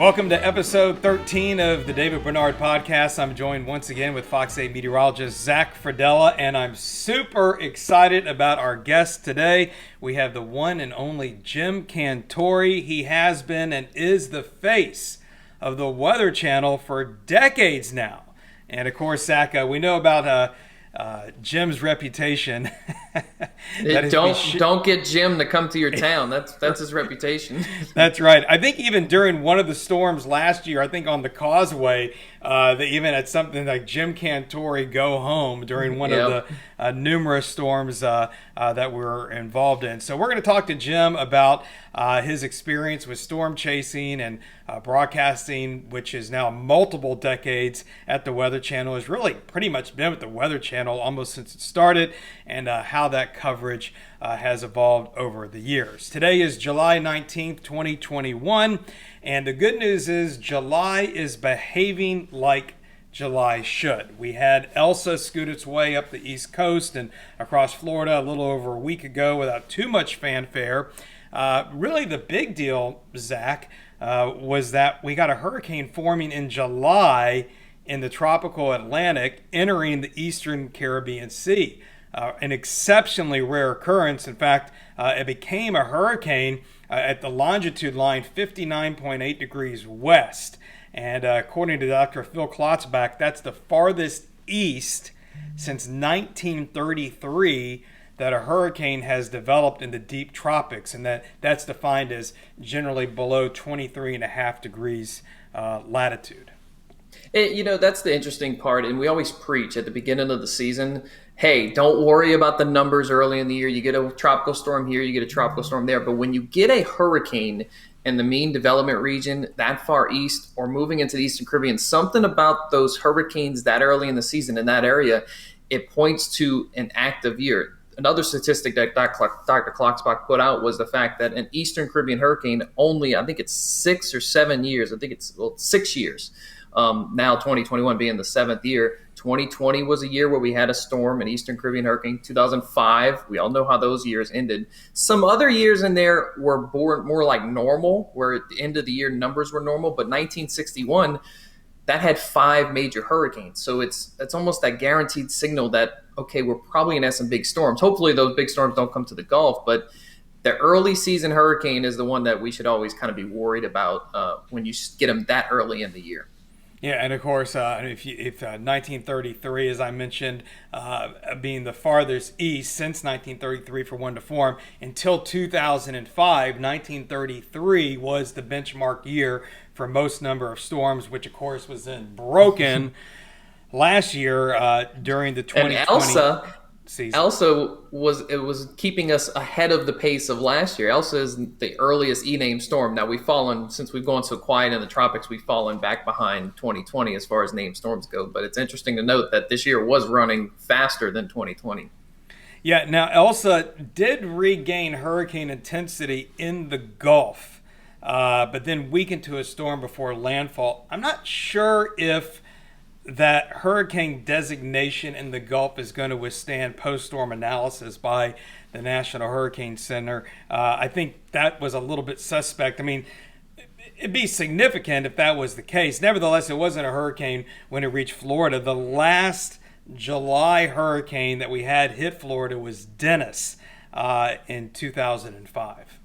Welcome to episode 13 of the David Bernard Podcast. I'm joined once again with Fox 8 meteorologist Zach Fradella, and I'm super excited about our guest today. We have the one and only Jim Cantore. He has been and is the face of the Weather Channel for decades now. And of course, Zach, we know about Jim's reputation. Don't get Jim to come to your town. That's his reputation. That's right. I think even during one of the storms last year, I think on the Causeway, they even had something like Jim Cantore go home during one of the numerous storms that we're involved in. So we're going to talk to Jim about his experience with storm chasing and broadcasting, which is now multiple decades at the Weather Channel. Has really pretty much been with the Weather Channel almost since it started, and how that coverage has evolved over the years. Today is July 19th, 2021, and the good news is July is behaving like July should. We had Elsa scoot its way up the East Coast and across Florida a little over a week ago without too much fanfare. Really the big deal, Zach, was that we got a hurricane forming in July in the tropical Atlantic entering the eastern Caribbean Sea. An exceptionally rare occurrence. In fact, it became a hurricane at the longitude line 59.8 degrees west. And according to Dr. Phil Klotzbach, that's the farthest east since 1933 that a hurricane has developed in the deep tropics, and that's defined as generally below 23.5 degrees latitude. That's the interesting part, and we always preach at the beginning of the season, hey, don't worry about the numbers early in the year. You get a tropical storm here, you get a tropical storm there, but when you get a hurricane in the mean development region that far east or moving into the Eastern Caribbean, something about those hurricanes that early in the season in that area, it points to an active year. Another statistic that Dr. Klotzbach put out was the fact that an Eastern Caribbean hurricane only, I think it's 6 or 7 years. I think it's 6 years. Now 2021 being the 7th year. 2020 was a year where we had a storm, an Eastern Caribbean hurricane. 2005, we all know how those years ended. Some other years in there were more like normal, where at the end of the year numbers were normal. But 1961, that had 5 major hurricanes. So it's almost that guaranteed signal that, okay, we're probably going to have some big storms. Hopefully those big storms don't come to the Gulf, but the early season hurricane is the one that we should always kind of be worried about when you get them that early in the year. Yeah, and of course, if 1933, as I mentioned, being the farthest east since 1933 for one to form, until 2005, 1933 was the benchmark year for most number of storms, which of course was then broken last year during the 2020 season. Elsa was keeping us ahead of the pace of last year. Elsa is the earliest E-named storm. Now since we've gone so quiet in the tropics, we've fallen back behind 2020 as far as named storms go. But it's interesting to note that this year was running faster than 2020. Yeah, now Elsa did regain hurricane intensity in the Gulf, but then weakened to a storm before landfall. I'm not sure if that hurricane designation in the Gulf is going to withstand post-storm analysis by the National Hurricane Center. I think that was a little bit suspect. I mean, it'd be significant if that was the case. Nevertheless, it wasn't a hurricane when it reached Florida. The last July hurricane that we had hit Florida was Dennis in 2005.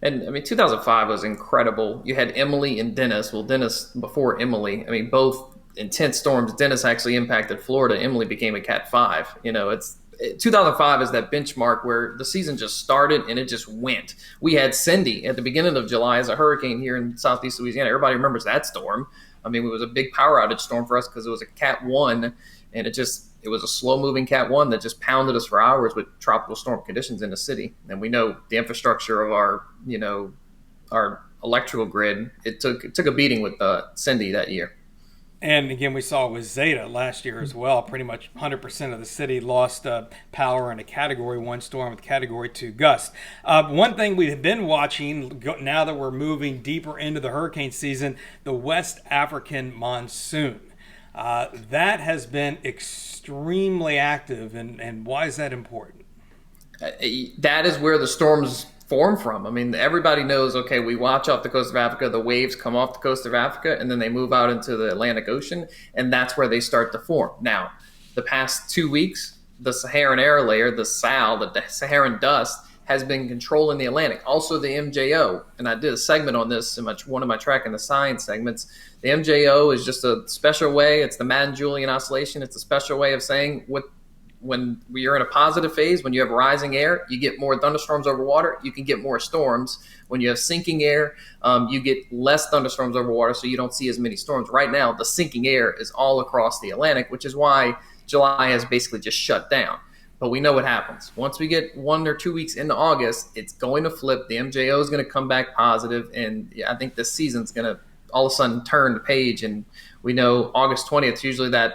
And I mean, 2005 was incredible. You had Emily and Dennis. Well, Dennis before Emily. I mean, both intense storms. Dennis actually impacted Florida. Emily became a Cat 5. 2005 is that benchmark where the season just started and it just went. We had Cindy at the beginning of July as a hurricane here in southeast Louisiana. Everybody remembers that storm. I mean, it was a big power outage storm for us because it was a Cat 1, and it was a slow-moving Cat 1 that just pounded us for hours with tropical storm conditions in the city. And we know the infrastructure of our electrical grid, it took a beating with Cindy that year. And again, we saw it with Zeta last year as well. Pretty much 100% of the city lost power in a Category 1 storm with Category 2 gust. One thing we've been watching, now that we're moving deeper into the hurricane season, the West African monsoon. That has been extremely active. And why is that important? That is where the storms form from. I mean, everybody knows, okay, we watch off the coast of Africa, the waves come off the coast of Africa, and then they move out into the Atlantic Ocean, and that's where they start to form. Now, the past 2 weeks, the Saharan air layer, the SAL, the Saharan dust, has been controlling the Atlantic. Also, the MJO, and I did a segment on this in one of my Track and the Science segments. The MJO is just a special way. It's the Madden-Julian oscillation. It's a special way of saying when you're in a positive phase, when you have rising air, you get more thunderstorms over water. You can get more storms. When you have sinking air, you get less thunderstorms over water, so you don't see as many storms. Right now, the sinking air is all across the Atlantic, which is why July has basically just shut down. But we know what happens. Once we get 1 or 2 weeks into August, it's going to flip. The MJO is going to come back positive, and I think this season's going to all of a sudden turn the page. And we know August 20th is usually that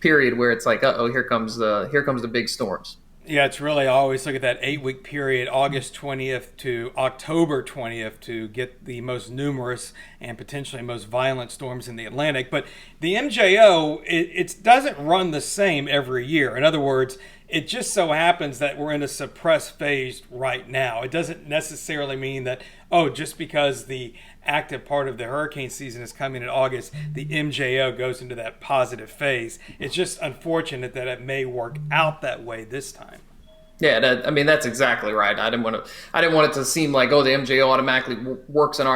period where it's like, here comes the big storms. Yeah, it's really, I always look at that 8-week period, August 20th to October 20th, to get the most numerous and potentially most violent storms in the Atlantic. But the MJO, it doesn't run the same every year. In other words, it just so happens that we're in a suppressed phase right now. It doesn't necessarily mean that, just because the active part of the hurricane season is coming in August, the MJO goes into that positive phase. It's just unfortunate that it may work out that way this time. Yeah, that's exactly right. I didn't want it to seem like, the MJO automatically works in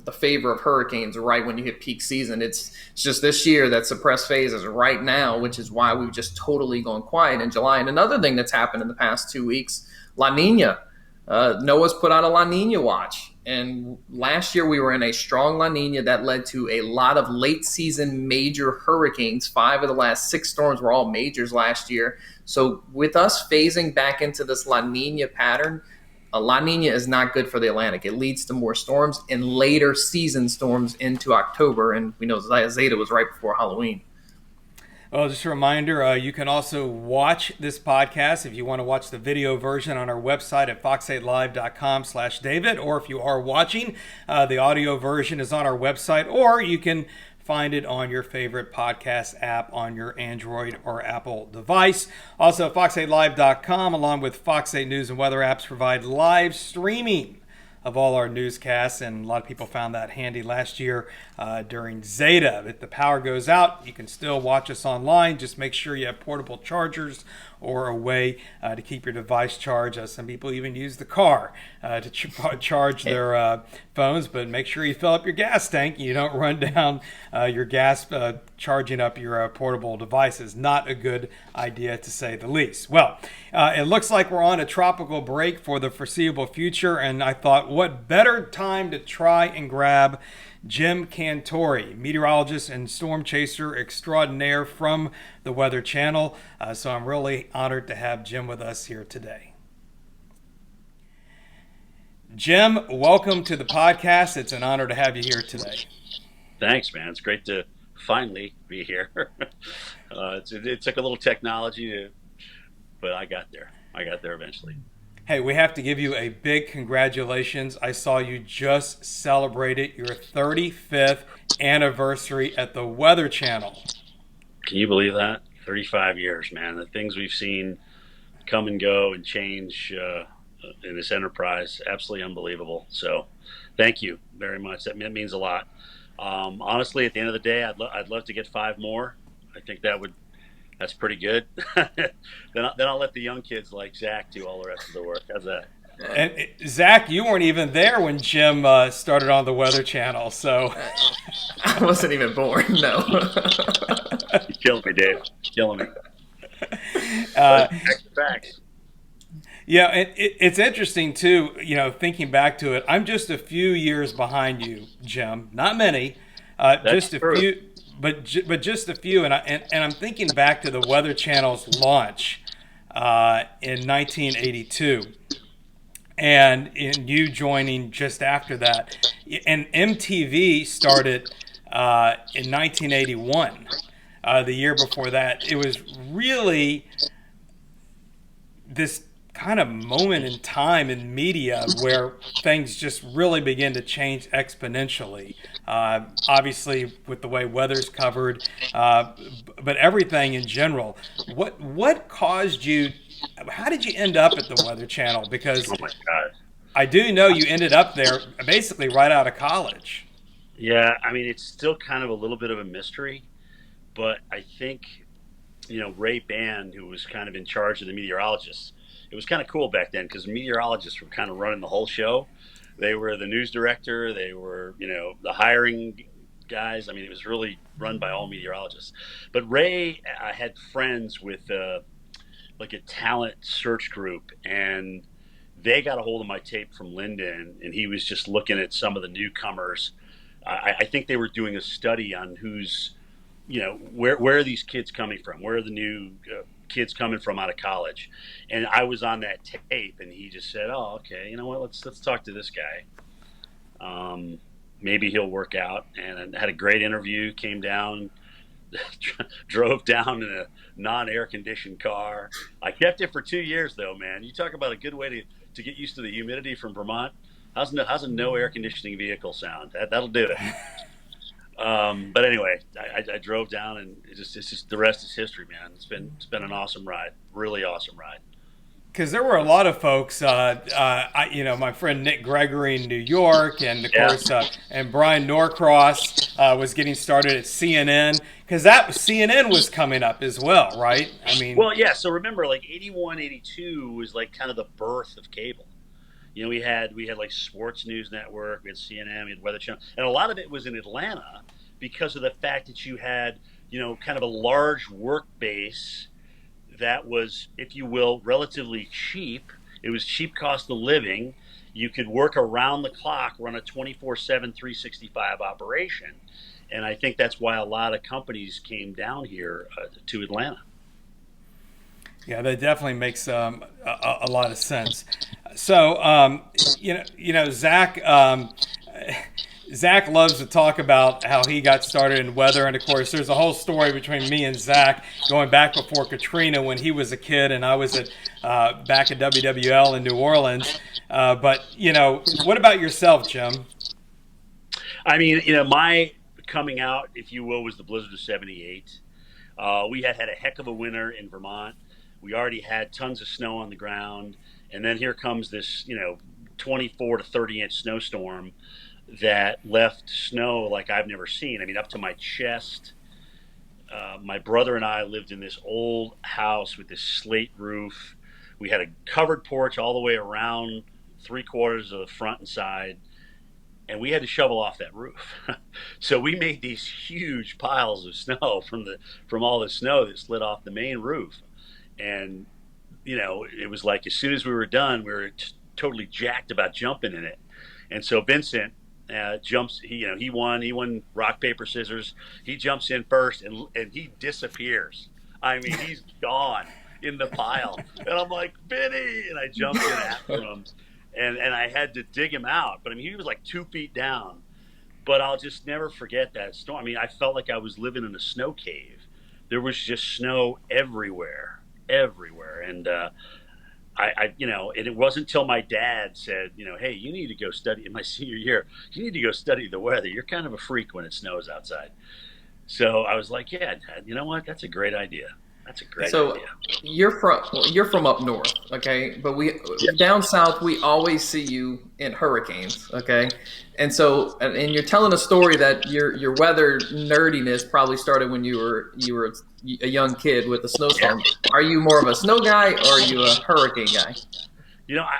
the favor of hurricanes right when you hit peak season. It's just this year that suppressed phase is right now, which is why we've just totally gone quiet in July. And another thing that's happened in the past 2 weeks, La Nina. NOAA's put out a La Nina watch. And last year we were in a strong La Nina that led to a lot of late season major hurricanes. 5 of the last 6 storms were all majors last year. So with us phasing back into this La Nina pattern, a La Nina is not good for the Atlantic. It leads to more storms and later season storms into October. And we know Zeta was right before Halloween. Well, just a reminder, you can also watch this podcast if you want to watch the video version on our website at fox8live.com/David, or if you are watching, the audio version is on our website, or you can find it on your favorite podcast app on your Android or Apple device. Also, fox8live.com, along with Fox 8 News and Weather apps, provide live streaming of all our newscasts, and a lot of people found that handy last year during Zeta. If the power goes out, you can still watch us online. Just make sure you have portable chargers or a way to keep your device charged. Some people even use the car to charge their phones, but make sure you fill up your gas tank. You don't run down your gas charging up your portable devices. Not a good idea, to say the least. Well, it looks like we're on a tropical break for the foreseeable future, and I thought, what better time to try and grab Jim Cantore, meteorologist and storm chaser extraordinaire from the Weather Channel. So I'm really honored to have Jim with us here today. Jim, welcome to the podcast. It's an honor to have you here today. Thanks, man. It's great to finally be here. It took a little technology, but I got there. I got there eventually. Hey, we have to give you a big congratulations. I saw you just celebrated your 35th anniversary at the Weather Channel. Can you believe that? 35 years, man. The things we've seen come and go and change in this enterprise, absolutely unbelievable. So thank you very much. That means a lot. Honestly, at the end of the day, I'd love to get 5 more. I think that's pretty good. then I'll let the young kids like Zach do all the rest of the work. How's that? And Zach, you weren't even there when Jim started on the Weather Channel, so I wasn't even born. No. You're killing me, Dave. You're killing me. Facts. Yeah, it's interesting too. Thinking back to it, I'm just a few years behind you, Jim. Not many, just a few. But just a few, and I'm thinking back to the Weather Channel's launch in 1982, and in you joining just after that, and MTV started in 1981, the year before that. It was really this kind of moment in time in media where things just really begin to change exponentially. Obviously, with the way weather's covered, but everything in general. What caused you? How did you end up at the Weather Channel? Because oh my God, I do know you ended up there basically right out of college. Yeah, I mean, it's still kind of a little bit of a mystery, but I think Ray Band, who was kind of in charge of the meteorologists. It was kind of cool back then because meteorologists were kind of running the whole show. They were the news director. They were, the hiring guys. I mean, it was really run by all meteorologists. But Ray had friends with like a talent search group, and they got a hold of my tape from Linden, and he was just looking at some of the newcomers. I think they were doing a study on who's where are these kids coming from? Where are the new kids coming from out of college? And I was on that tape, and he just said, "Oh, okay, you know what? Let's talk to this guy. Maybe he'll work out." And I had a great interview. Came down, drove down in a non-air conditioned car. I kept it for 2 years, though, man. You talk about a good way to get used to the humidity from Vermont. How's a no air conditioning vehicle sound? That'll do it. But anyway, I drove down, and it's just the rest is history, man. It's been an awesome ride, really awesome ride. Because there were a lot of folks, my friend Nick Gregory in New York, and of Yeah. course, and Brian Norcross was getting started at CNN, because that CNN was coming up as well, right? I mean, Well, yeah. So remember, like 81, 82 was like kind of the birth of cable. We had like Sports News Network, we had CNN, we had Weather Channel, and a lot of it was in Atlanta because of the fact that you had kind of a large work base that was, if you will, relatively cheap. It was cheap cost of living. You could work around the clock, run a 24/7, 365 operation, and I think that's why a lot of companies came down here to Atlanta. yeah, that definitely makes a lot of sense. So, Zach. Zach loves to talk about how he got started in weather, and of course, there's a whole story between me and Zach going back before Katrina when he was a kid and I was back at WWL in New Orleans. But what about yourself, Jim? I mean, my coming out, if you will, was the blizzard of '78. We had a heck of a winter in Vermont. We already had tons of snow on the ground, and then here comes this, 24 to 30-inch snowstorm that left snow like I've never seen. I mean, up to my chest. My brother and I lived in this old house with this slate roof. We had a covered porch all the way around 3/4 of the front and side, and we had to shovel off that roof. So we made these huge piles of snow from all the snow that slid off the main roof. And it was like as soon as we were done, we were totally jacked about jumping in it. And so Vincent jumps. He won rock paper scissors. He jumps in first, and he disappears. I mean, he's gone in the pile, and I'm like, Vinny, and I jumped in after him, and I had to dig him out. But I mean, he was like 2 feet down. But I'll just never forget that storm. I mean, I felt like I was living in a snow cave. There was just snow everywhere, everywhere, and and it wasn't until my dad said, hey, you need to go study in my senior year. You need to go study the weather. You're kind of a freak when it snows outside. So I was like, yeah, Dad, you know what? That's a great idea. That's a great So idea. you're from up north, okay? But we Yeah. down south we always see you in hurricanes, okay? And you're telling a story that your weather nerdiness probably started when you were a young kid with a snowstorm. Are you more of a snow guy or are you a hurricane guy?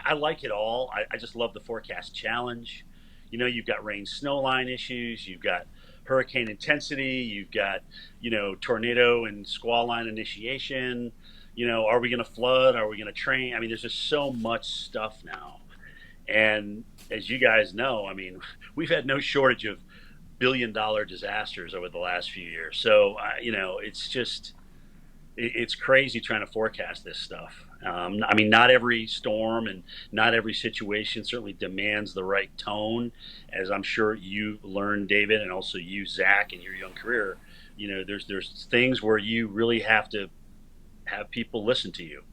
I like it all. I just love the forecast challenge. You've got rain snow line issues. You've got hurricane intensity. You've got, tornado and squall line initiation. Are we going to flood? Are we going to train? I mean, there's just so much stuff now. And as you guys know, I mean, we've had no shortage of billion-dollar disasters over the last few years. So, it's just, it's crazy trying to forecast this stuff. I mean, not every storm and not every situation certainly demands the right tone, as I'm sure you learned, David, and also you, Zach, in your young career. There's things where you really have to have people listen to you,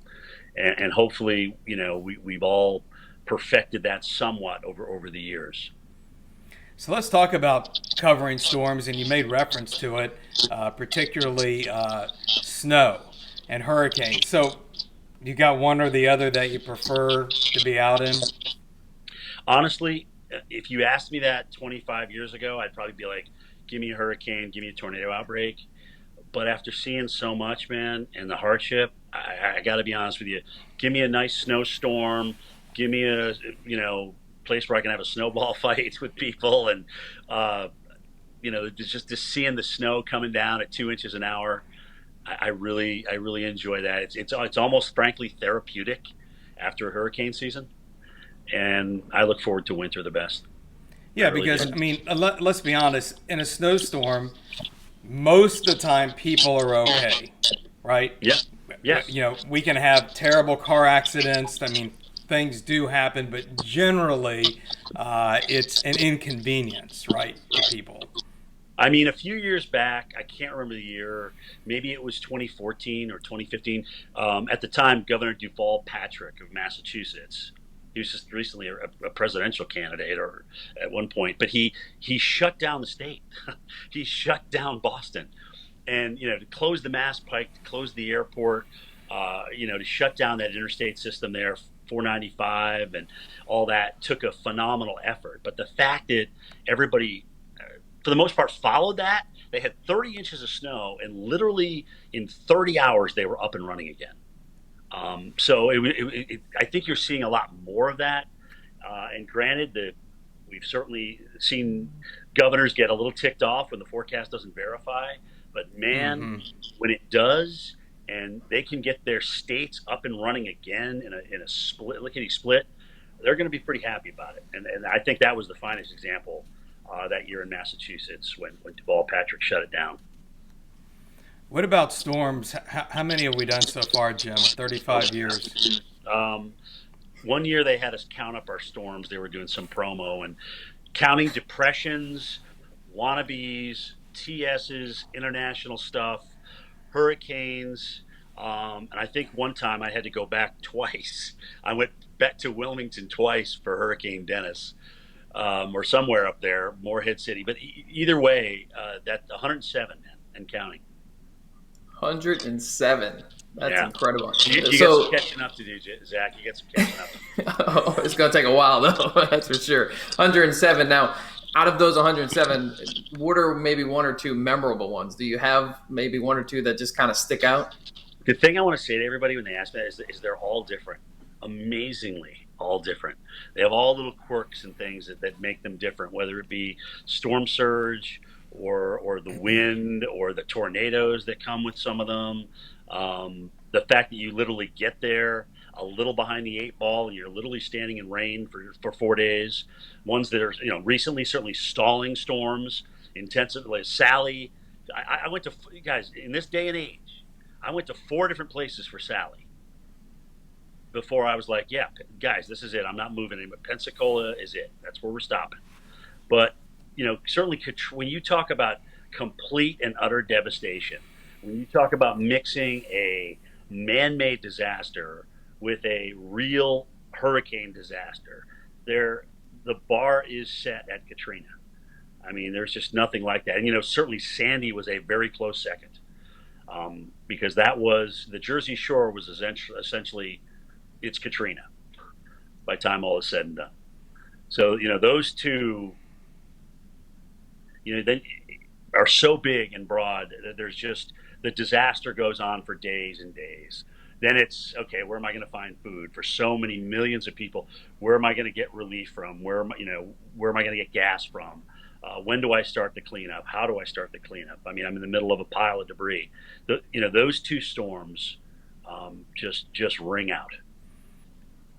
and hopefully, we've all perfected that somewhat over the years. So let's talk about covering storms, and you made reference to it, particularly snow and hurricanes. So you got one or the other that you prefer to be out in? Honestly, if you asked me that 25 years ago, I'd probably be like, give me a hurricane, give me a tornado outbreak. But after seeing so much, man, and the hardship, I got to be honest with you. Give me a nice snowstorm. Give me a, place where I can have a snowball fight with people, and uh, just seeing the snow coming down at 2 inches an hour. I really enjoy that. It's almost frankly therapeutic after a hurricane season, and I look forward to winter the best. I Yeah, really do. because I mean, let's be honest. In a snowstorm, most of the time people are okay, right? Yeah. Yes. We can have terrible car accidents. I mean, things do happen, but generally, it's an inconvenience, right, to people. I mean, a few years back, I can't remember the year. Maybe it was 2014 or 2015. At the time, Governor Duval Patrick of Massachusetts, he was just recently a presidential candidate, or at one point, but he shut down the state. He shut down Boston, and to close the Mass Pike, to close the airport, to shut down that interstate system there, 495, and all that took a phenomenal effort. But the fact that everybody for the most part, followed that. They had 30 inches of snow, and literally in 30 hours, they were up and running again. I think you're seeing a lot more of that. And granted, that we've certainly seen governors get a little ticked off when the forecast doesn't verify. But man, when it does, and they can get their states up and running again in a split, lickety split, they're going to be pretty happy about it. And I think that was the finest example that year in Massachusetts when Deval Patrick shut it down. What about storms? How many have we done so far, Jim? 35 years. Um, One year they had us count up our storms. They were doing some promo and counting depressions, wannabes, TSs, international stuff, hurricanes. And I think one time I had to go back twice. I went back to Wilmington twice for Hurricane Dennis, or somewhere up there, Morehead City. But either way, that 107 and counting. 107. That's incredible. You got some catching up to do, Zach. You got some catching up. Oh, it's going to take a while, though. That's for sure. 107. Now, out of those 107, what are maybe one or two memorable ones? Do you have maybe one or two that just kind of stick out? The thing I want to say to everybody when they ask me that is they're all different. Amazingly, all different. They have all little quirks and things that make them different, whether it be storm surge or the wind or the tornadoes that come with some of them. The fact that you literally get there a little behind the eight ball and you're literally standing in rain for 4 days. Ones that are, recently certainly stalling storms, intensive, like Sally. I went to, guys, in this day and age, I went to 4 different places for Sally before I was like, yeah, guys, this is it. I'm not moving anymore. Pensacola is it. That's where we're stopping. But, certainly when you talk about complete and utter devastation, when you talk about mixing a man-made disaster with a real hurricane disaster, the bar is set at Katrina. I mean, there's just nothing like that. And, certainly Sandy was a very close second, because that was, the Jersey Shore was essentially it's Katrina by the time all is said and done. So, those two, they are so big and broad that there's just, the disaster goes on for days and days. Then it's, okay, where am I going to find food for so many millions of people? Where am I going to get relief from? Where am I going to get gas from? When do I start the cleanup? How do I start the cleanup? I mean, I'm in the middle of a pile of debris. Those two storms just ring out.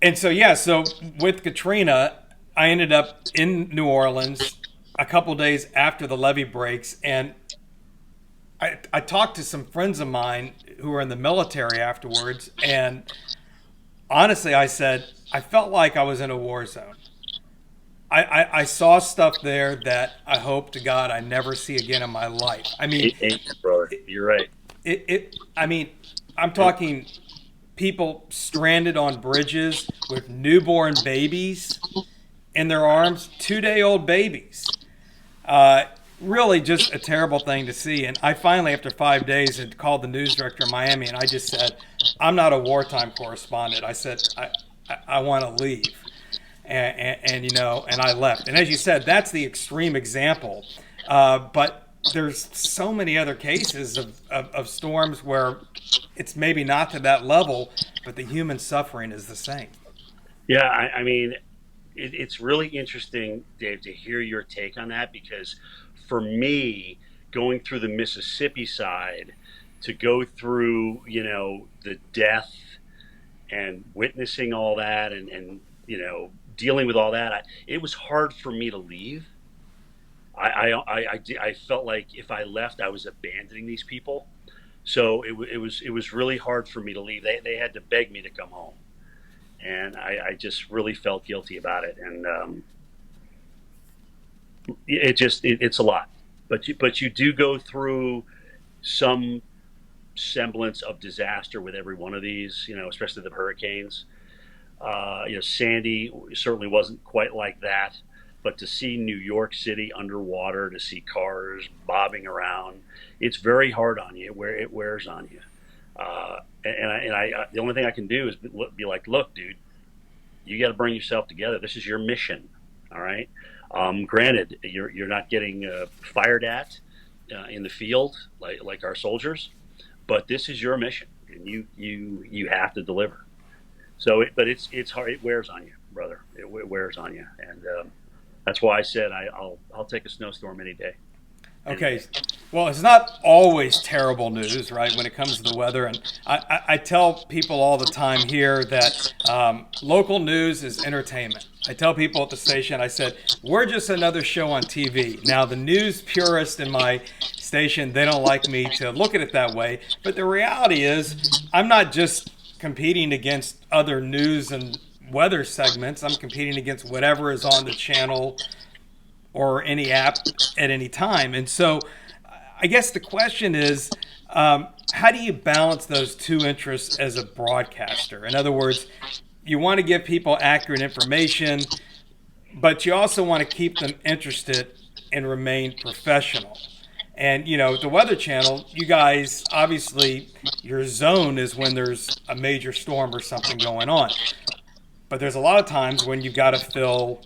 And so with Katrina, I ended up in New Orleans a couple days after the levee breaks, and I talked to some friends of mine who were in the military afterwards, and honestly, I said, I felt like I was in a war zone. I saw stuff there that I hope to God I never see again in my life. I mean, brother, you're right. I mean, I'm talking people stranded on bridges with newborn babies in their arms, 2-day-old babies. Really just a terrible thing to see. And I finally, after 5 days, had called the news director in Miami, and I just said, I'm not a wartime correspondent. I said, I want to leave. and I left. And as you said, that's the extreme example. But there's so many other cases of storms where it's maybe not to that level, but the human suffering is the same. Yeah, I mean, it's really interesting, Dave, to hear your take on that because for me, going through the Mississippi side, to go through, the death and witnessing all that dealing with all that, it was hard for me to leave. I felt like if I left, I was abandoning these people. So it was really hard for me to leave. They had to beg me to come home, and I just really felt guilty about it. And it's a lot. But you do go through some semblance of disaster with every one of these. Especially the hurricanes. Sandy certainly wasn't quite like that. But to see New York City underwater, to see cars bobbing around, it's very hard on you. It wears on you. The only thing I can do is be like, look, dude, you got to bring yourself together. This is your mission. All right. Granted, you're not getting fired at in the field like our soldiers, but this is your mission, and you have to deliver. So, but it's hard. It wears on you, brother. It wears on you, and that's why I said I'll take a snowstorm any day. Okay, well, it's not always terrible news, right, when it comes to the weather. And I tell people all the time here that local news is entertainment. I tell people at the station, I said, we're just another show on TV. Now, the news purist in my station, they don't like me to look at it that way. But the reality is, I'm not just competing against other news and weather segments. I'm competing against whatever is on the channel or any app at any time. And so I guess the question is, how do you balance those two interests as a broadcaster? In other words, you want to give people accurate information, but you also want to keep them interested and remain professional. And, the Weather Channel, you guys, obviously, your zone is when there's a major storm or something going on. But there's a lot of times when you've got to fill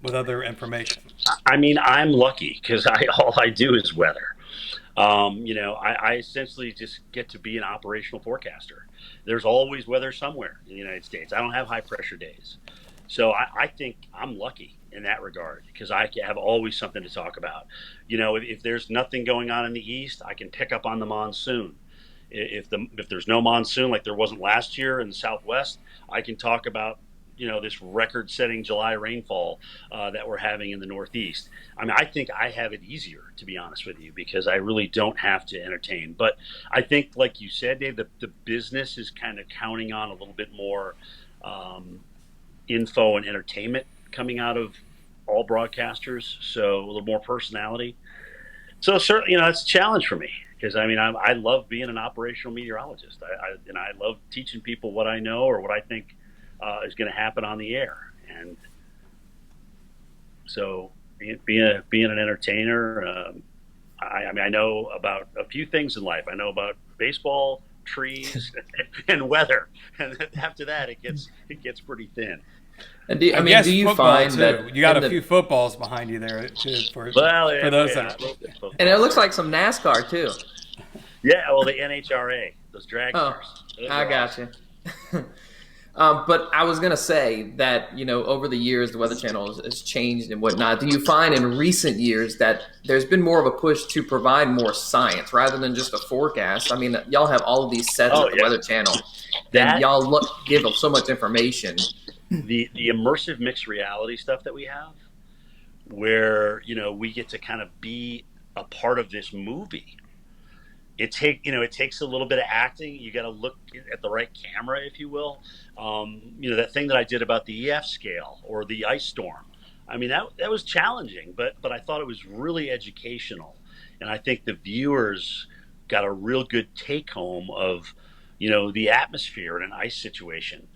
with other information. I mean, I'm lucky because all I do is weather. I essentially just get to be an operational forecaster. There's always weather somewhere in the United States. I don't have high pressure days. So I think I'm lucky in that regard because I have always something to talk about. If there's nothing going on in the East, I can pick up on the monsoon. If there's no monsoon like there wasn't last year in the Southwest, I can talk about this record-setting July rainfall that we're having in the Northeast. I mean, I think I have it easier, to be honest with you, because I really don't have to entertain. But I think, like you said, Dave, the business is kind of counting on a little bit more info and entertainment coming out of all broadcasters, so a little more personality. So certainly, it's a challenge for me because I love being an operational meteorologist. I love teaching people what I know or what I think is going to happen on the air. And so being an entertainer, I know about a few things in life. I know about baseball, trees, and weather. And after that, it gets pretty thin. And do you find too. that you got a few footballs behind you there too, for yeah, those yeah, and it looks like some NASCAR too. Yeah, well, the NHRA, those drag cars. I got you. But I was gonna say that over the years the Weather Channel has changed and whatnot. Do you find in recent years that there's been more of a push to provide more science rather than just a forecast? I mean, y'all have all of these sets at the Weather Channel, and y'all give them so much information. The immersive mixed reality stuff that we have, where we get to kind of be a part of this movie. It takes a little bit of acting. You got to look at the right camera, if you will. That thing that I did about the EF scale or the ice storm. I mean, that was challenging, but I thought it was really educational, and I think the viewers got a real good take home of the atmosphere in an ice situation.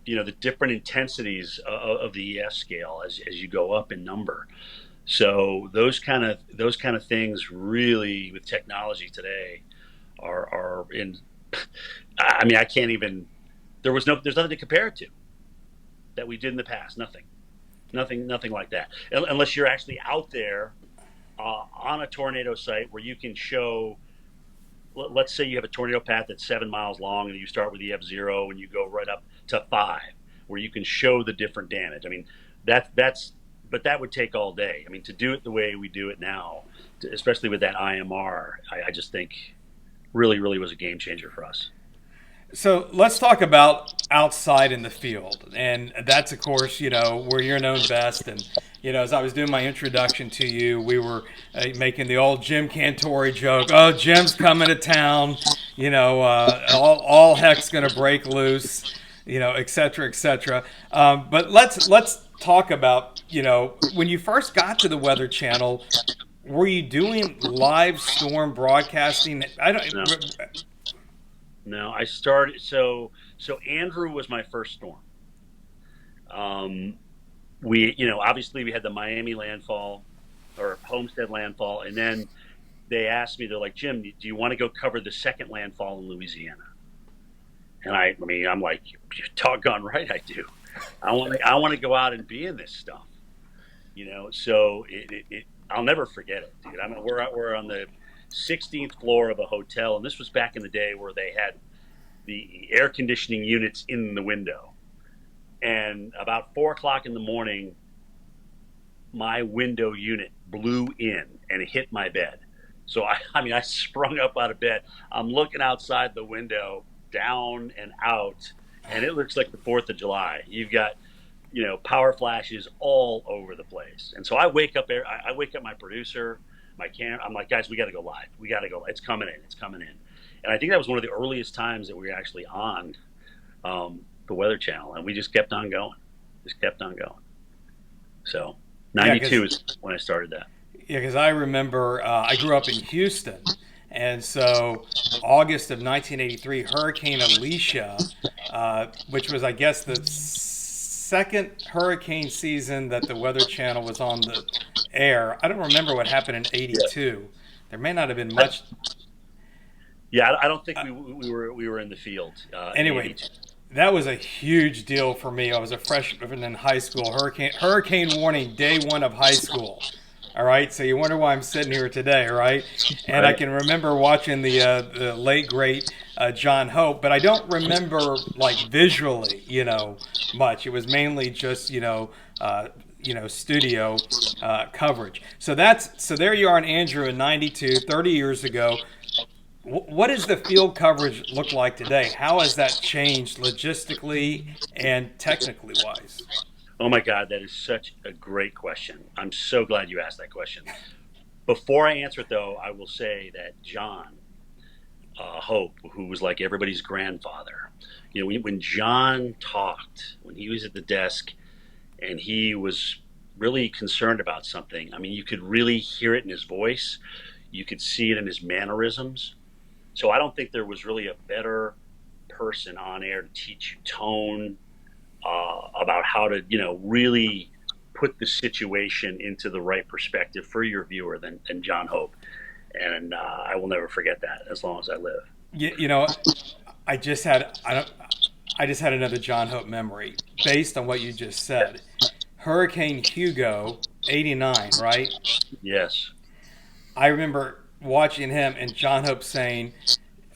The different intensities of the EF scale as you go up in number. So those kind of things really with technology today are in. I mean, I can't even. There's nothing to compare it to. that we did in the past. Nothing like that. Unless you're actually out there on a tornado site where you can show. Let's say you have a tornado path that's 7 miles long, and you start with EF0 and you go right up to 5, where you can show the different damage. I mean, but that would take all day. I mean, to do it the way we do it now, especially with that IMR, I just think really was a game changer for us. So let's talk about outside in the field, and that's of course where you're known best. And as I was doing my introduction to you, we were making the old Jim Cantore joke. Oh, Jim's coming to town. All heck's gonna break loose. Et cetera, et cetera. But let's talk about when you first got to the Weather Channel. Were you doing live storm broadcasting? I don't. No. No, I started. So Andrew was my first storm. Obviously we had the Miami landfall or Homestead landfall, and then they asked me, they're like, Jim, do you want to go cover the second landfall in Louisiana? And I'm like, you're doggone right, I do. I want to go out and be in this stuff, So I'll never forget it, dude. I mean, we're on the 16th floor of a hotel, and this was back in the day where they had the air conditioning units in the window. And about 4:00 in the morning, my window unit blew in and it hit my bed. So I sprung up out of bed. I'm looking outside the window, down and out, and it looks like the 4th of July. You've got power flashes all over the place. And so I wake up my producer, my cam. I'm like, guys, we got to go live. We got to go. It's coming in. And I think that was one of the earliest times that we were actually on the Weather Channel, and we just kept on going. So 92 is when I started that. Yeah, because I remember I grew up in Houston, and so August of 1983, Hurricane Alicia, which was, I guess, the second hurricane season that the Weather Channel was on the air. I don't remember what happened in '82. There may not have been much. Yeah, I don't think we were in the field. Anyway, that was a huge deal for me. I was a freshman in high school. Hurricane warning, day 1 of high school. All right, so you wonder why I'm sitting here today, right? And right. I can remember watching the late great John Hope, but I don't remember visually, much. It was mainly just studio coverage. So there you are in Andrew in '92, 30 years ago. What does the field coverage look like today? How has that changed logistically and technically wise? Oh my God, that is such a great question. I'm so glad you asked that question. Before I answer it, though, I will say that John Hope, who was like everybody's grandfather, when John talked, when he was at the desk and he was really concerned about something, you could really hear it in his voice. You could see it in his mannerisms. So I don't think there was really a better person on air to teach you tone, about how to, really put the situation into the right perspective for your viewer than John Hope. And I will never forget that as long as I live. I just had another John Hope memory based on what you just said. Hurricane Hugo, '89, right? Yes. I remember watching him and John Hope saying,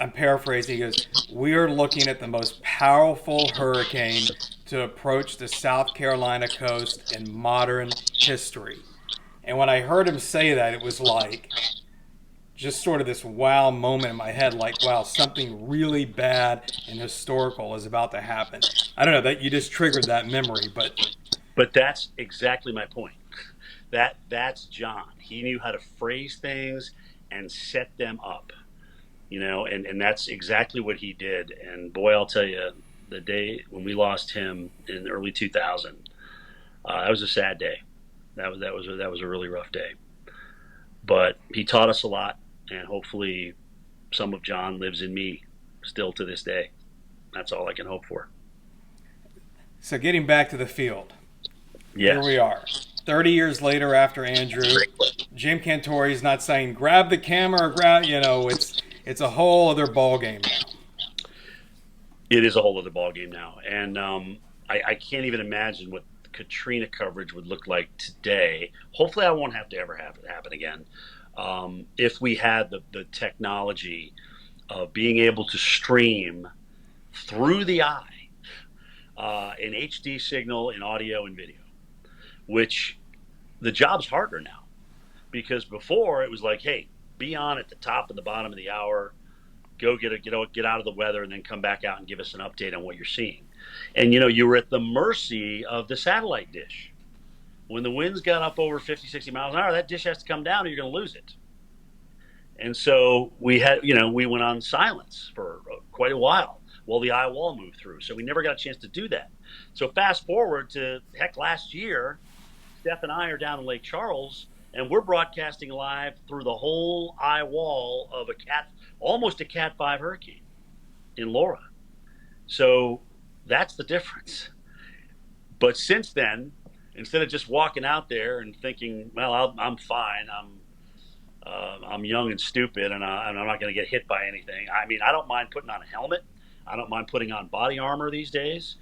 I'm paraphrasing, he goes, we are looking at the most powerful hurricane to approach the South Carolina coast in modern history. And when I heard him say that, it was like just sort of this wow moment in my head, like, wow, something really bad and historical is about to happen. I don't know, that you just triggered that memory, but that's exactly my point. That's John. He knew how to phrase things and set them up, and that's exactly what he did. And boy, I'll tell you, the day when we lost him in early 2000, that was a sad day. That was a really rough day. But he taught us a lot, and hopefully some of John lives in me still to this day. That's all I can hope for. So getting back to the field, yes. Here we are. 30 years later after Andrew, Jim Cantore is not saying, grab the camera, it's a whole other ball game now. It is a whole other ball game now. And I can't even imagine what Katrina coverage would look like today. Hopefully, I won't have to ever have it happen again. If we had the technology of being able to stream through the eye in HD signal, in audio and video, which the job's harder now because before it was like, hey, be on at the top and the bottom of the hour, go get out of the weather, and then come back out and give us an update on what you're seeing. And you were at the mercy of the satellite dish. When the winds got up over 50, 60 miles an hour, that dish has to come down or you're going to lose it. And so we went on silence for quite a while the eye wall moved through. So we never got a chance to do that. So fast forward to last year, Steph and I are down in Lake Charles, and we're broadcasting live through the whole eye wall of almost a Cat 5 hurricane in Laura. So that's the difference. But since then, instead of just walking out there and thinking, well, I'm fine, I'm young and stupid, and I'm not going to get hit by anything. I mean, I don't mind putting on a helmet. I don't mind putting on body armor these days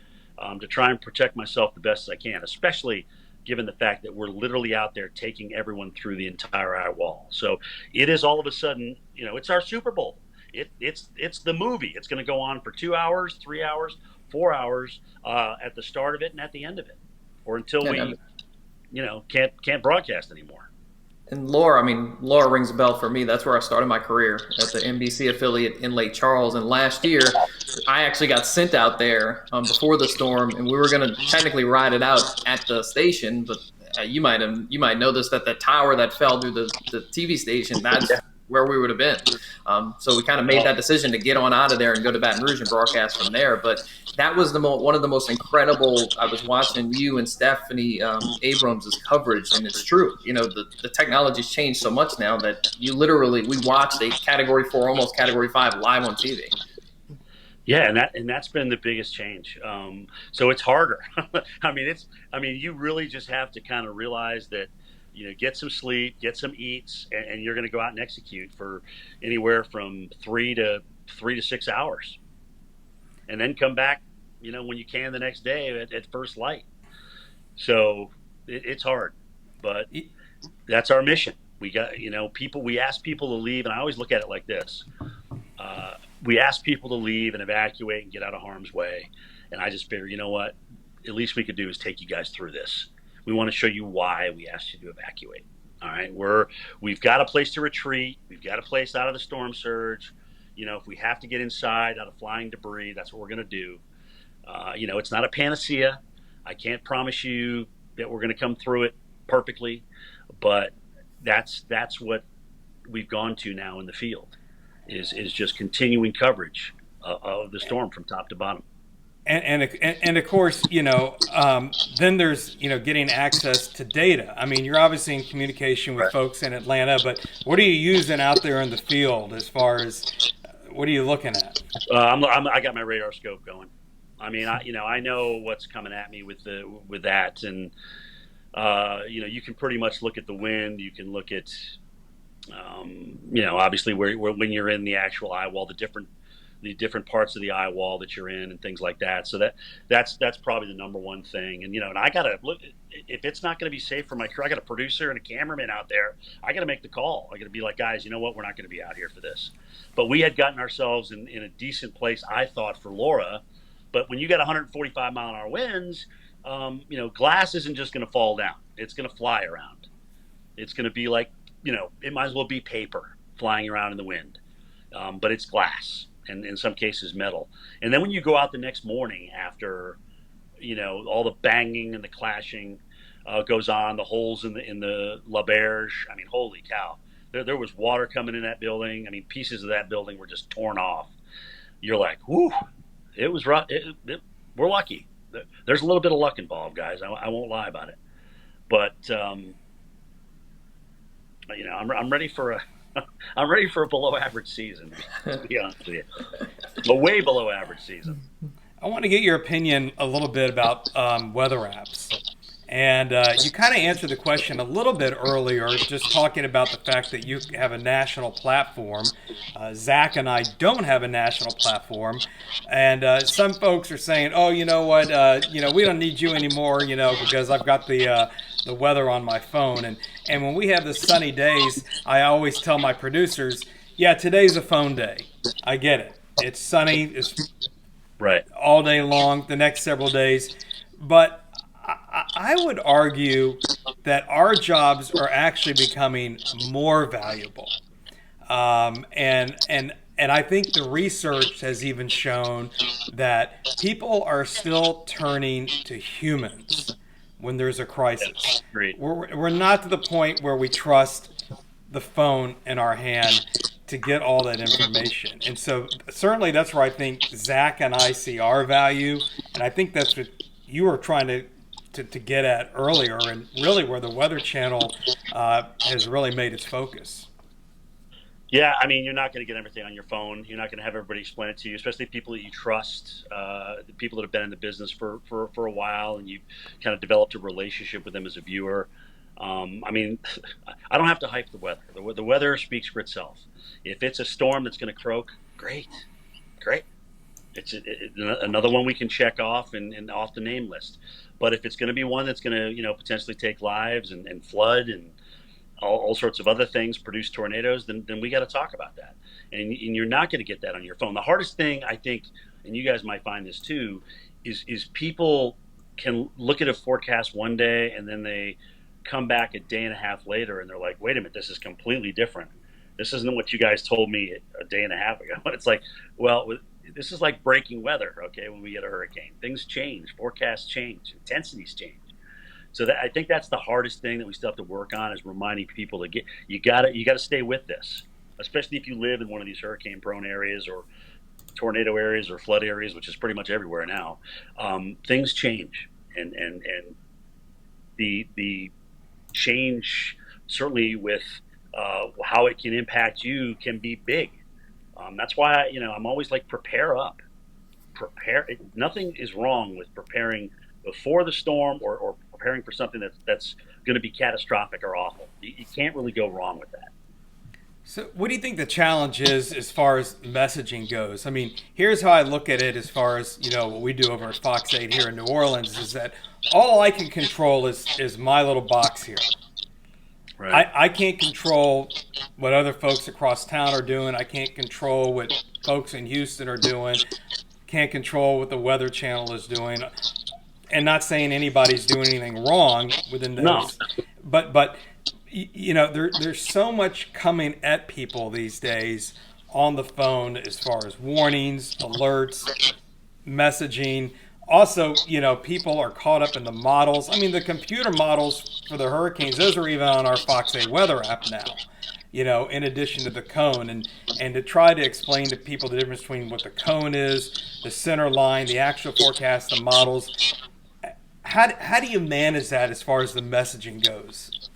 to try and protect myself the best as I can, especially given the fact that we're literally out there taking everyone through the entire eye wall. So it is all of a sudden, it's our Super Bowl. It's the movie. It's going to go on for 2 hours, 3 hours, 4 hours at the start of it and at the end of it, or until we can't broadcast anymore. And Laura rings a bell for me. That's where I started my career, at the NBC affiliate in Lake Charles. And last year, I actually got sent out there before the storm, and we were going to technically ride it out at the station. But you might know this, that tower that fell through the TV station, that's where we would have been. So we kind of made that decision to get on out of there and go to Baton Rouge and broadcast from there. But that was one of the most incredible. I was watching you and Stephanie Abrams' coverage, and it's true. The technology's changed so much now that we watched a Category 4, almost Category 5 live on TV. Yeah, and that's been the biggest change. So it's harder. You really just have to kind of realize that, get some sleep, get some eats, and you're going to go out and execute for anywhere from 3 to 6 hours, and then come back, when you can the next day at first light. So it's hard, but that's our mission. We got, people. We ask people to leave, and I always look at it like this: we ask people to leave and evacuate and get out of harm's way, and I just figure, what, at least we could do is take you guys through this. We want to show you why we asked you to evacuate. All right, we've got a place to retreat. We've got a place out of the storm surge. If we have to get inside out of flying debris, that's what we're going to do. It's not a panacea. I can't promise you that we're going to come through it perfectly, but that's what we've gone to now in the field is just continuing coverage of the storm from top to bottom. And of course, then there's, getting access to data. You're obviously in communication with folks in Atlanta, but what are you using out there in the field as far as, what are you looking at? I got my radar scope going. I know what's coming at me with that. And, you can pretty much look at the wind. You can look at, obviously where when you're in the actual eye wall, the different parts of the eye wall that you're in and things like that. So that's probably the number one thing. And, and I got to look, if it's not going to be safe for my crew, I got a producer and a cameraman out there. I got to make the call. I got to be like, guys, you know what? We're not going to be out here for this. But we had gotten ourselves in a decent place, I thought, for Laura. But when you got 145 mile an hour winds, glass isn't just going to fall down. It's going to fly around. It's going to be like, it might as well be paper flying around in the wind. But it's glass. And in some cases metal. And then when you go out the next morning after, all the banging and the clashing goes on, the holes in the La Berge, holy cow. There was water coming in that building. Pieces of that building were just torn off. You're like, whoo, it was rough. We're lucky. There's a little bit of luck involved, guys. I won't lie about it. But, I'm ready for a below average season, to be honest with you. A way below average season. I want to get your opinion a little bit about weather apps. And you kind of answered the question a little bit earlier, just talking about the fact that you have a national platform. Zach and I don't have a national platform, and some folks are saying, "Oh, you know what? We don't need you anymore, because I've got the weather on my phone." And when we have the sunny days, I always tell my producers, "Yeah, today's a phone day. I get it. It's sunny. It's Right. all day long the next several days." But I would argue that our jobs are actually becoming more valuable. And I think the research has even shown that people are still turning to humans when there's a crisis. Yes. Great. We're not to the point where we trust the phone in our hand to get all that information. And so certainly that's where I think Zach and I see our value. And I think that's what you were trying to get at earlier, and really where the Weather Channel has really made its focus. Yeah, I mean, you're not going to get everything on your phone. You're not going to have everybody explain it to you, especially people that you trust, the people that have been in the business for a while, and you've kind of developed a relationship with them as a viewer. I mean, I don't have to hype the weather. The weather speaks for itself. If it's a storm that's going to croak, great, great. It's another one we can check off and off the name list. But if it's going to be one that's going to, potentially take lives and flood and all sorts of other things, produce tornadoes, then we got to talk about that. And you're not going to get that on your phone. The hardest thing, I think, and you guys might find this too, is people can look at a forecast one day and then they come back a day and a half later and they're like, wait a minute, this is completely different. This isn't what you guys told me a day and a half ago. It's like, well, this is like breaking weather, okay, when we get a hurricane. Things change, forecasts change, intensities change. So I think that's the hardest thing that we still have to work on, is reminding people to you gotta stay with this, especially if you live in one of these hurricane prone areas or tornado areas or flood areas, which is pretty much everywhere now. Things change, and the change, certainly with how it can impact you, can be big. That's why I'm always like, prepare up. Nothing is wrong with preparing before the storm, or preparing for something that's going to be catastrophic or awful. You can't really go wrong with that. So, what do you think the challenge is as far as messaging goes? I mean, here's how I look at it as far as, what we do over at Fox 8 here in New Orleans, is that all I can control is my little box here. Right. I can't control what other folks across town are doing. I can't control what folks in Houston are doing. Can't control what the Weather Channel is doing. And not saying anybody's doing anything wrong within those. No. But there's so much coming at people these days on the phone, as far as warnings, alerts, messaging. Also, people are caught up in the models. I mean, the computer models for the hurricanes, those are even on our Fox 8 weather app now, in addition to the cone. And to try to explain to people the difference between what the cone is, the center line, the actual forecast, the models. How do you manage that as far as the messaging goes?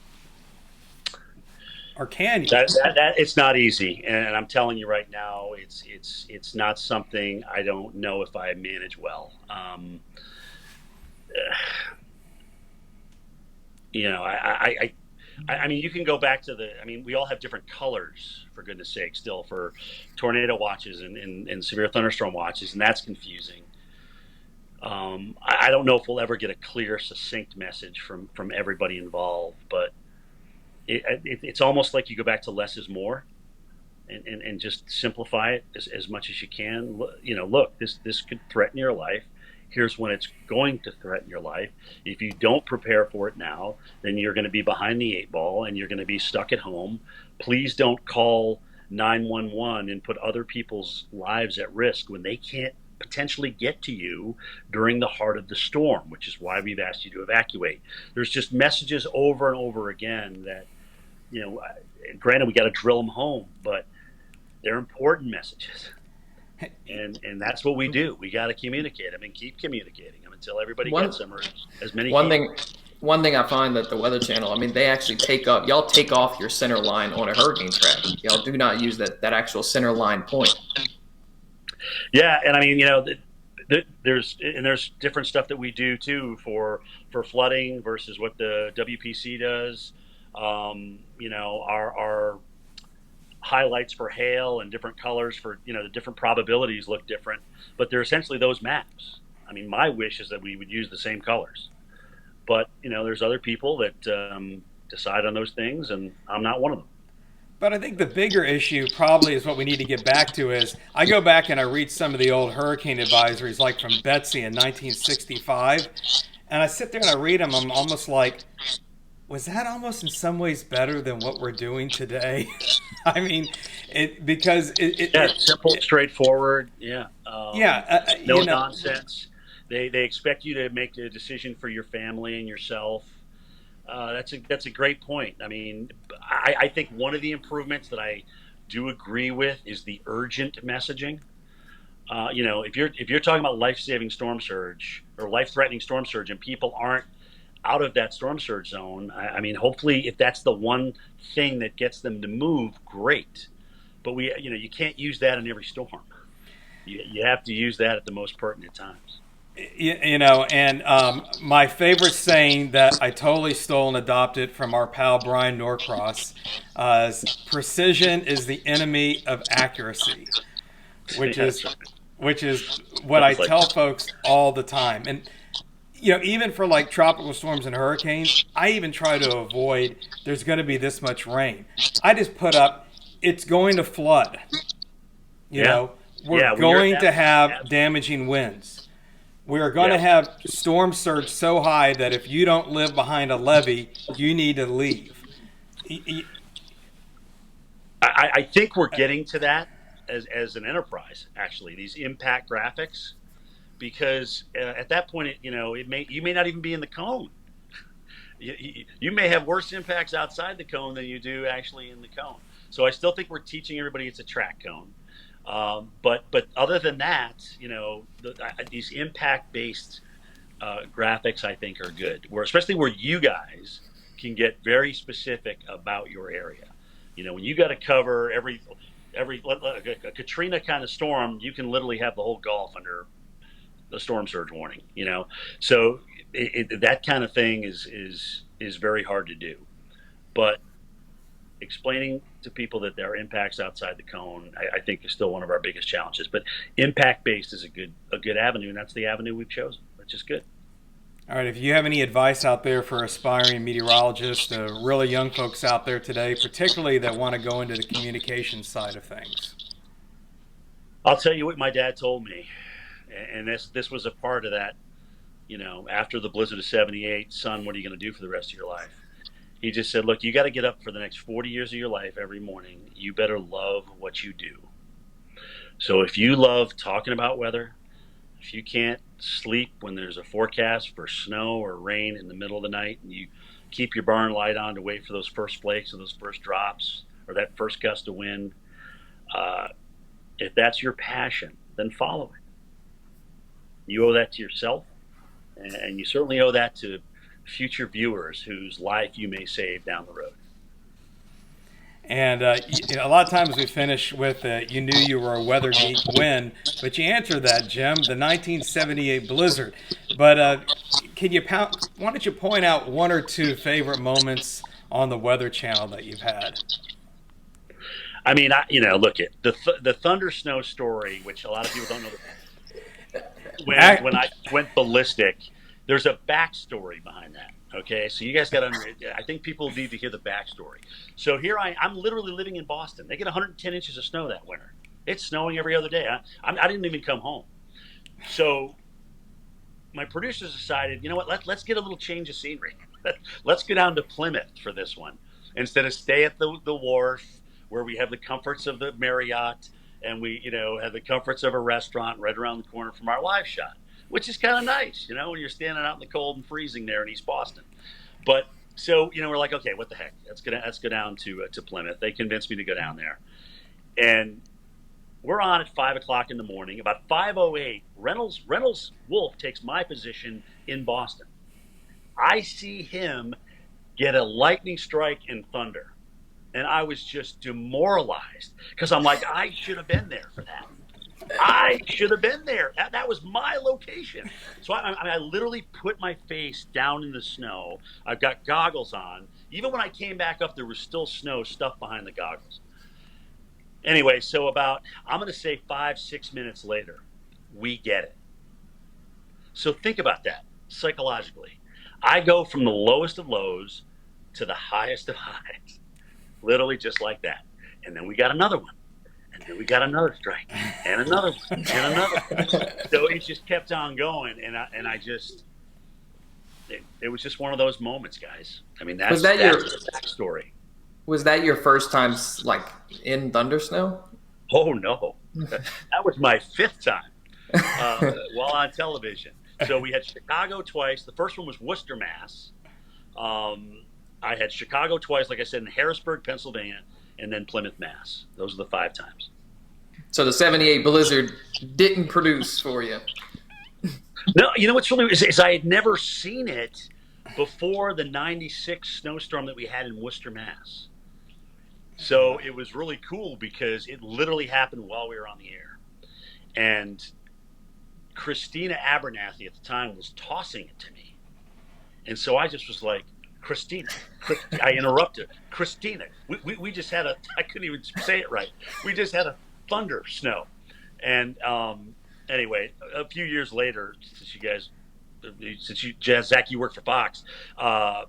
Or can you? That it's not easy, and I'm telling you right now, it's not something I don't know if I manage well. I mean, you can go back to we all have different colors, for goodness sake, still, for tornado watches and severe thunderstorm watches, and that's confusing. I don't know if we'll ever get a clear, succinct message from everybody involved, but it's almost like you go back to less is more, and just simplify it as much as you can. Look, this could threaten your life. Here's when it's going to threaten your life. If you don't prepare for it now, then you're going to be behind the eight ball and you're going to be stuck at home. Please don't call 911 and put other people's lives at risk when they can't potentially get to you during the heart of the storm, which is why we've asked you to evacuate. There's just messages over and over again that, granted, we got to drill them home, but they're important messages. And that's what we do. We got to communicate them and keep communicating them until everybody gets them, or as many. One thing I find that the Weather Channel, they actually y'all take off your center line on a hurricane track. Y'all do not use that actual center line point. Yeah, and there's different stuff that we do too for flooding versus what the WPC does. Our highlights for hail and different colors for the different probabilities look different, but they're essentially those maps. I mean, my wish is that we would use the same colors, but there's other people that decide on those things, and I'm not one of them. But I think the bigger issue probably is what we need to get back to is I go back and I read some of the old hurricane advisories like from Betsy in 1965, and I sit there and I read them. I'm almost like, was that almost in some ways better than what we're doing today? I mean, it because Yeah, simple, straightforward. Yeah, yeah, no nonsense. They expect you to make a decision for your family and yourself. That's a great point. I mean, I think one of the improvements that I do agree with is the urgent messaging. If you're talking about life-saving storm surge or life-threatening storm surge, and people aren't out of that storm surge zone, I mean, hopefully, if that's the one thing that gets them to move, great. But you can't use that in every storm. You have to use that at the most pertinent times. And my favorite saying that I totally stole and adopted from our pal Brian Norcross is precision is the enemy of accuracy, which Yeah, is that's right. which is what I Sounds like tell folks all the time. And even for like tropical storms and hurricanes, I even try to avoid there's going to be this much rain. I just put up it's going to flood. You yeah, know, we're yeah. going to have damaging winds. We are going to Yes. have storm surge so high that if you don't live behind a levee, you need to leave. I think we're getting to that as an enterprise. Actually, these impact graphics, because at that point, you may not even be in the cone. You may have worse impacts outside the cone than you do actually in the cone. So I still think we're teaching everybody it's a track cone. But other than that, these impact based graphics I think are good. Especially where you guys can get very specific about your area. When you got to cover every a Katrina kind of storm, you can literally have the whole Gulf under the storm surge warning. So that kind of thing is very hard to do. But explaining to people that there are impacts outside the cone, I think is still one of our biggest challenges. But impact based is a good avenue, and that's the avenue we've chosen, which is good. All right, if you have any advice out there for aspiring meteorologists, really young folks out there today, particularly that want to go into the communication side of things. I'll tell you what my dad told me, and this was a part of that. After the blizzard of '78, son, what are you going to do for the rest of your life? He just said, look, you got to get up for the next 40 years of your life every morning. You better love what you do. So if you love talking about weather, if you can't sleep when there's a forecast for snow or rain in the middle of the night, and you keep your barn light on to wait for those first flakes or those first drops or that first gust of wind, if that's your passion, then follow it. You owe that to yourself, and you certainly owe that to future viewers whose life you may save down the road. And a lot of times we finish with you knew you were a weather geek when, but you answered that, Jim, the 1978 blizzard. But why don't you point out one or two favorite moments on the Weather Channel that you've had? I mean, look at the thunder snow story, which a lot of people don't know. When I went ballistic, there's a backstory behind that. Okay, so you guys got to. I think people need to hear the backstory. So I'm literally living in Boston. They get 110 inches of snow that winter. It's snowing every other day. I didn't even come home. So my producers decided, you know what? Let's get a little change of scenery. Let's go down to Plymouth for this one instead of stay at the wharf where we have the comforts of the Marriott and we have the comforts of a restaurant right around the corner from our live shot, which is kind of nice, when you're standing out in the cold and freezing there in East Boston. But so, we're like, okay, what the heck? Let's go down to Plymouth. They convinced me to go down there. And we're on at 5:00 in the morning. About 5:08, Reynolds Wolf takes my position in Boston. I see him get a lightning strike and thunder. And I was just demoralized because I'm like, I should have been there for that. I should have been there. That was my location. So I literally put my face down in the snow. I've got goggles on. Even when I came back up, there was still snow stuff behind the goggles. Anyway, so about, I'm going to say 5, 6 minutes later, we get it. So think about that psychologically. I go from the lowest of lows to the highest of highs, literally just like that. And then we got another one. And then we got another strike, and another one, and another one. So it just kept on going, and I just, it was just one of those moments, guys. I mean, Was that your that's the backstory. was that your first time like in thunder snow? Oh no, that was my fifth time while on television. So we had Chicago twice. The first one was Worcester, Mass. I had Chicago twice, like I said, in Harrisburg, Pennsylvania, and then Plymouth, Mass. Those are the 5 times. So the '78 blizzard didn't produce for you. No, you know what's really is I had never seen it before the '96 snowstorm that we had in Worcester, Mass. So it was really cool because it literally happened while we were on the air. And Christina Abernathy at the time was tossing it to me. And so I just was like, Christina. I interrupted. Christina. We just had I couldn't even say it right. We just had a thunder snow. And anyway, a few years later, Zach, you work for Fox, I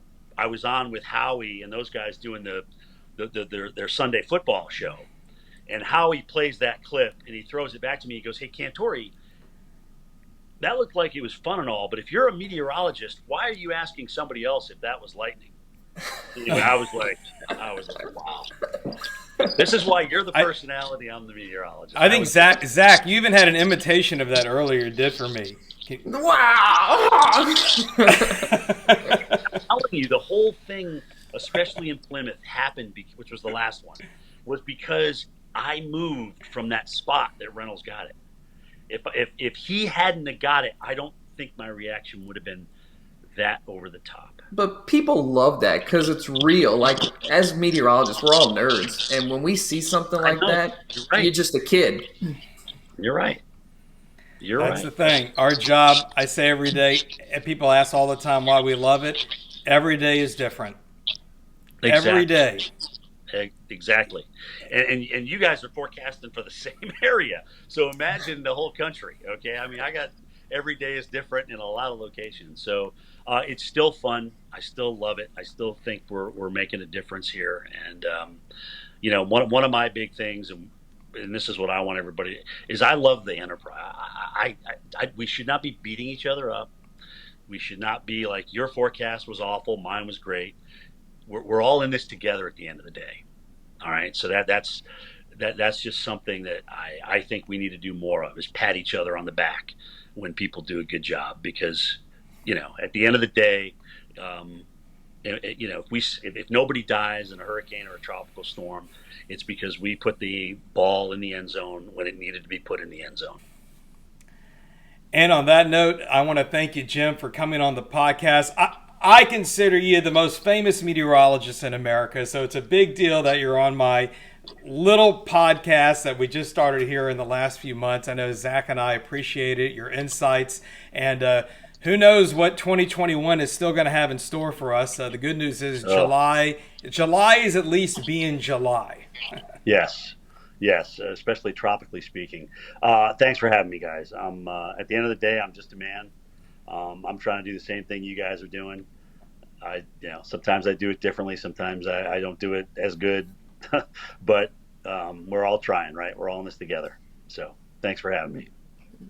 was on with Howie and those guys doing their Sunday football show. And Howie plays that clip and he throws it back to me. He goes, "Hey, Cantore, that looked like it was fun and all, but if you're a meteorologist, why are you asking somebody else if that was lightning?" Anyway, I was like, wow. This is why you're the personality. I'm the meteorologist. I think Zach, you even had an imitation of that earlier. Did for me. Wow! I'm telling you, the whole thing, especially in Plymouth, happened, which was the last one, was because I moved from that spot that Reynolds got it. If he hadn't have got it, I don't think my reaction would have been that over the top. But people love that because it's real. Like, as meteorologists, we're all nerds. And when we see something like that, you're just a kid. You're right. That's the thing. Our job, I say every day, and people ask all the time why we love it. Every day is different. Exactly. Every day. Exactly. And you guys are forecasting for the same area. So imagine the whole country. Okay. I mean, I got every day is different in a lot of locations. So it's still fun. I still love it. I still think we're making a difference here. And, one of my big things, and this is what I want everybody, is I love the enterprise. We should not be beating each other up. We should not be like, your forecast was awful, mine was great. We're all in this together at the end of the day. All right. So that's just something that I think we need to do more of, is pat each other on the back when people do a good job, because, at the end of the day, if nobody dies in a hurricane or a tropical storm, it's because we put the ball in the end zone when it needed to be put in the end zone. And on that note, I want to thank you, Jim, for coming on the podcast. I consider you the most famous meteorologist in America, so it's a big deal that you're on my little podcast that we just started here in the last few months. I know Zach and I appreciate it, your insights, and who knows what 2021 is still going to have in store for us. The good news is July is at least being July. Yes, especially tropically speaking. Thanks for having me, guys. At the end of the day, I'm just a man. I'm trying to do the same thing you guys are doing. Sometimes I do it differently. Sometimes I don't do it as good, but we're all trying, right? We're all in this together. So thanks for having me.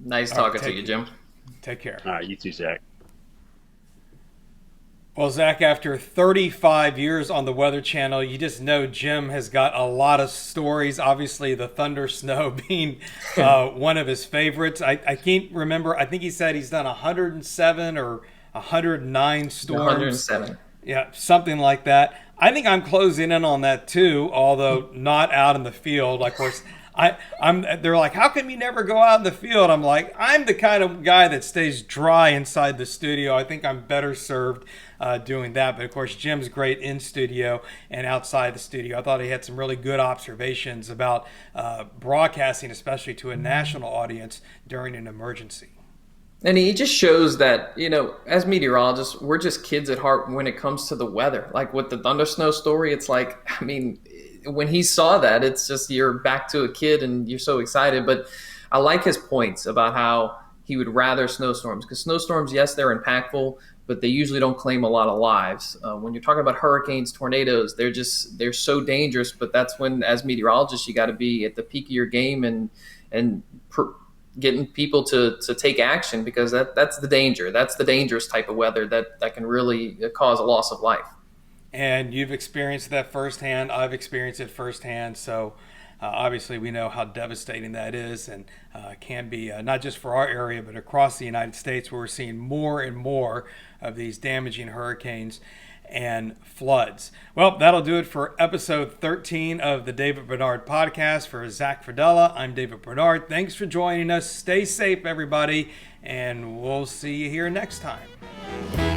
Nice talking to you, Jim. Take care. All right. You too, Zach. Well, Zach, after 35 years on the Weather Channel, you just know Jim has got a lot of stories. Obviously, the thunder snow being one of his favorites. I can't remember. I think he said he's done 107 or 109 storms. 107. Yeah, something like that. I think I'm closing in on that too, although not out in the field. Of course, They're like, how come you never go out in the field? I'm like, I'm the kind of guy that stays dry inside the studio. I think I'm better served doing that. But of course, Jim's great in studio and outside the studio. I thought he had some really good observations about broadcasting, especially to a national audience during an emergency. And he just shows that, as meteorologists, we're just kids at heart when it comes to the weather. Like with the thunder snow story, it's like, I mean, when he saw that, it's just you're back to a kid and you're so excited. But I like his points about how he would rather snowstorms, because snowstorms, yes, they're impactful, but they usually don't claim a lot of lives. When you're talking about hurricanes, tornadoes, they're so dangerous. But that's when, as meteorologists, you got to be at the peak of your game and getting people to take action, because that's the danger. That's the dangerous type of weather that can really cause a loss of life. And you've experienced that firsthand. I've experienced it firsthand. So obviously we know how devastating that is, and can be not just for our area, but across the United States, where we're seeing more and more of these damaging hurricanes and floods. Well, that'll do it for episode 13 of the David Bernard podcast. For Zach Fradella, I'm David Bernard. Thanks for joining us. Stay safe, everybody, and we'll see you here next time.